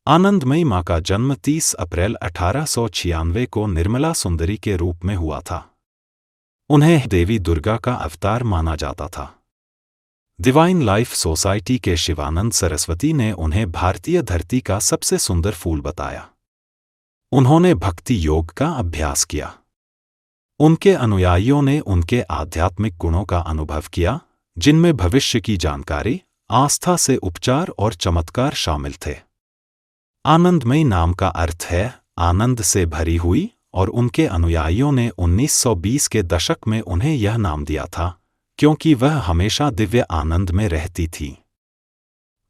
आनंदमयी मां का जन्म 30 अप्रैल 1896 को निर्मला सुंदरी के रूप में हुआ था। उन्हें देवी दुर्गा का अवतार माना जाता था। डिवाइन लाइफ सोसाइटी के शिवानंद सरस्वती ने उन्हें भारतीय धरती का सबसे सुंदर फूल बताया। उन्होंने भक्ति योग का अभ्यास किया। उनके अनुयायियों ने उनके आध्यात्मिक गुणों का अनुभव किया, जिनमें भविष्य की जानकारी, आस्था से उपचार और चमत्कार शामिल थे। आनंदमयी नाम का अर्थ है आनंद से भरी हुई, और उनके अनुयायियों ने 1920 के दशक में उन्हें यह नाम दिया था क्योंकि वह हमेशा दिव्य आनंद में रहती थी।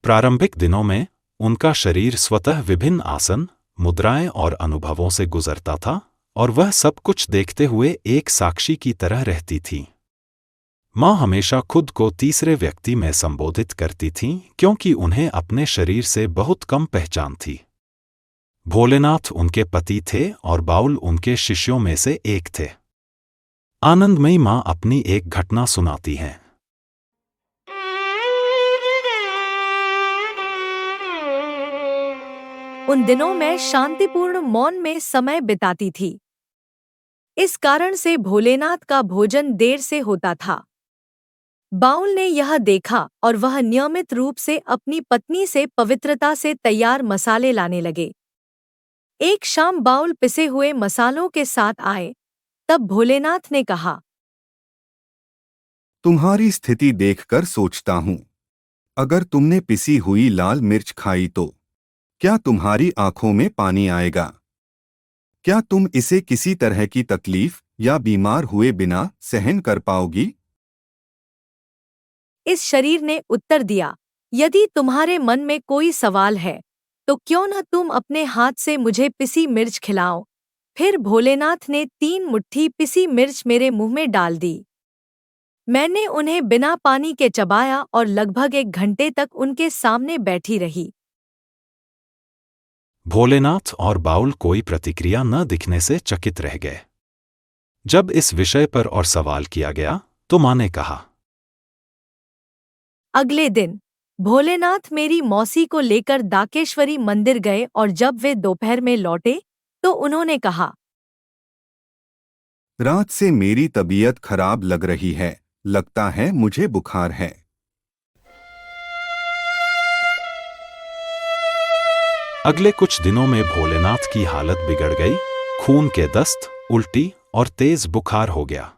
प्रारंभिक दिनों में उनका शरीर स्वतः विभिन्न आसन, मुद्राएं और अनुभवों से गुजरता था, और वह सब कुछ देखते हुए एक साक्षी की तरह रहती थी। मां हमेशा खुद को तीसरे व्यक्ति में संबोधित करती थीं क्योंकि उन्हें अपने शरीर से बहुत कम पहचान थी। भोलेनाथ उनके पति थे और बाउल उनके शिष्यों में से एक थे। आनंदमयी मां अपनी एक घटना सुनाती हैं। उन दिनों मैं शांतिपूर्ण मौन में समय बिताती थी। इस कारण से भोलेनाथ का भोजन देर से होता था। बाउल ने यह देखा और वह नियमित रूप से अपनी पत्नी से पवित्रता से तैयार मसाले लाने लगे। एक शाम बाउल पिसे हुए मसालों के साथ आए, तब भोलेनाथ ने कहा, तुम्हारी स्थिति देखकर सोचता हूं, अगर तुमने पिसी हुई लाल मिर्च खाई तो क्या तुम्हारी आंखों में पानी आएगा? क्या तुम इसे किसी तरह की तकलीफ या बीमार हुए बिना सहन कर पाओगी? इस शरीर ने उत्तर दिया, यदि तुम्हारे मन में कोई सवाल है तो क्यों न तुम अपने हाथ से मुझे पिसी मिर्च खिलाओ। फिर भोलेनाथ ने 3 मुट्ठी पिसी मिर्च मेरे मुंह में डाल दी। मैंने उन्हें बिना पानी के चबाया और लगभग 1 घंटे तक उनके सामने बैठी रही। भोलेनाथ और बाउल कोई प्रतिक्रिया न दिखने से चकित रह गए। जब इस विषय पर और सवाल किया गया तो मां ने कहा, अगले दिन भोलेनाथ मेरी मौसी को लेकर दाकेश्वरी मंदिर गए और जब वे दोपहर में लौटे तो उन्होंने कहा, रात से मेरी तबीयत खराब लग रही है, लगता है मुझे बुखार है। अगले कुछ दिनों में भोलेनाथ की हालत बिगड़ गई। खून के दस्त, उल्टी और तेज बुखार हो गया।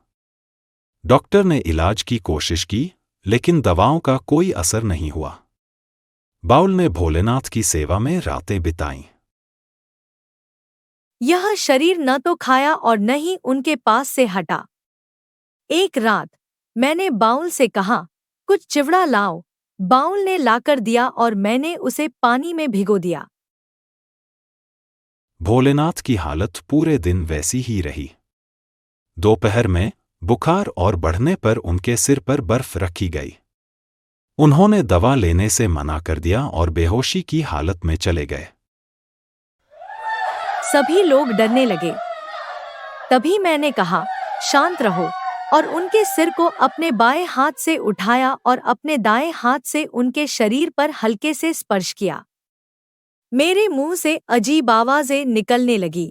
डॉक्टर ने इलाज की कोशिश की, लेकिन दवाओं का कोई असर नहीं हुआ। बाउल ने भोलेनाथ की सेवा में रातें बिताईं। यह शरीर न तो खाया और न ही उनके पास से हटा। एक रात मैंने बाउल से कहा, कुछ चिवड़ा लाओ। बाउल ने लाकर दिया और मैंने उसे पानी में भिगो दिया। भोलेनाथ की हालत पूरे दिन वैसी ही रही। दोपहर में बुखार और बढ़ने पर उनके सिर पर बर्फ रखी गई। उन्होंने दवा लेने से मना कर दिया और बेहोशी की हालत में चले गए। सभी लोग डरने लगे। तभी मैंने कहा, शांत रहो, और उनके सिर को अपने बाएं हाथ से उठाया और अपने दाएं हाथ से उनके शरीर पर हल्के से स्पर्श किया। मेरे मुंह से अजीब आवाजें निकलने लगी।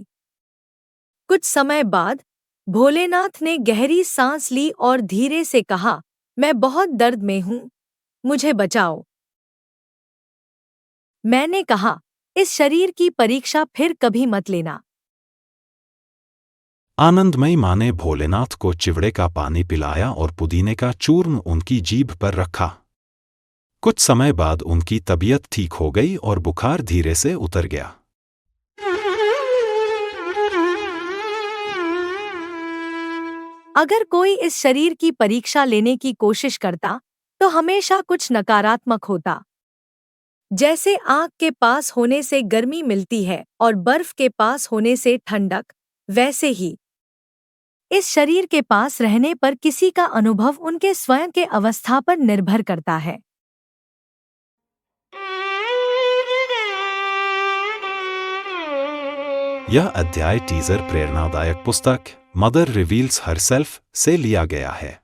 कुछ समय बाद भोलेनाथ ने गहरी सांस ली और धीरे से कहा, मैं बहुत दर्द में हूं, मुझे बचाओ। मैंने कहा, इस शरीर की परीक्षा फिर कभी मत लेना। आनंदमयी मां ने भोलेनाथ को चिवड़े का पानी पिलाया और पुदीने का चूर्ण उनकी जीभ पर रखा। कुछ समय बाद उनकी तबीयत ठीक हो गई और बुखार धीरे से उतर गया। अगर कोई इस शरीर की परीक्षा लेने की कोशिश करता तो हमेशा कुछ नकारात्मक होता। जैसे आग के पास होने से गर्मी मिलती है और बर्फ के पास होने से ठंडक, वैसे ही इस शरीर के पास रहने पर किसी का अनुभव उनके स्वयं के अवस्था पर निर्भर करता है। यह अध्याय टीजर प्रेरणादायक पुस्तक मदर रिवील्स हरसेल्फ से लिया गया है।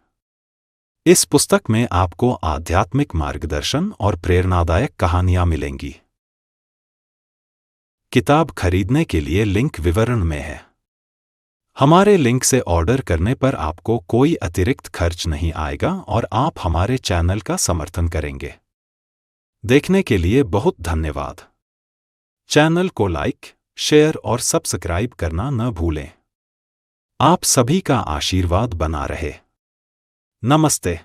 इस पुस्तक में आपको आध्यात्मिक मार्गदर्शन और प्रेरणादायक कहानियां मिलेंगी। किताब खरीदने के लिए लिंक विवरण में है। हमारे लिंक से ऑर्डर करने पर आपको कोई अतिरिक्त खर्च नहीं आएगा और आप हमारे चैनल का समर्थन करेंगे। देखने के लिए बहुत धन्यवाद। चैनल को लाइक, शेयर और सब्सक्राइब करना न भूलें। आप सभी का आशीर्वाद बना रहे। नमस्ते।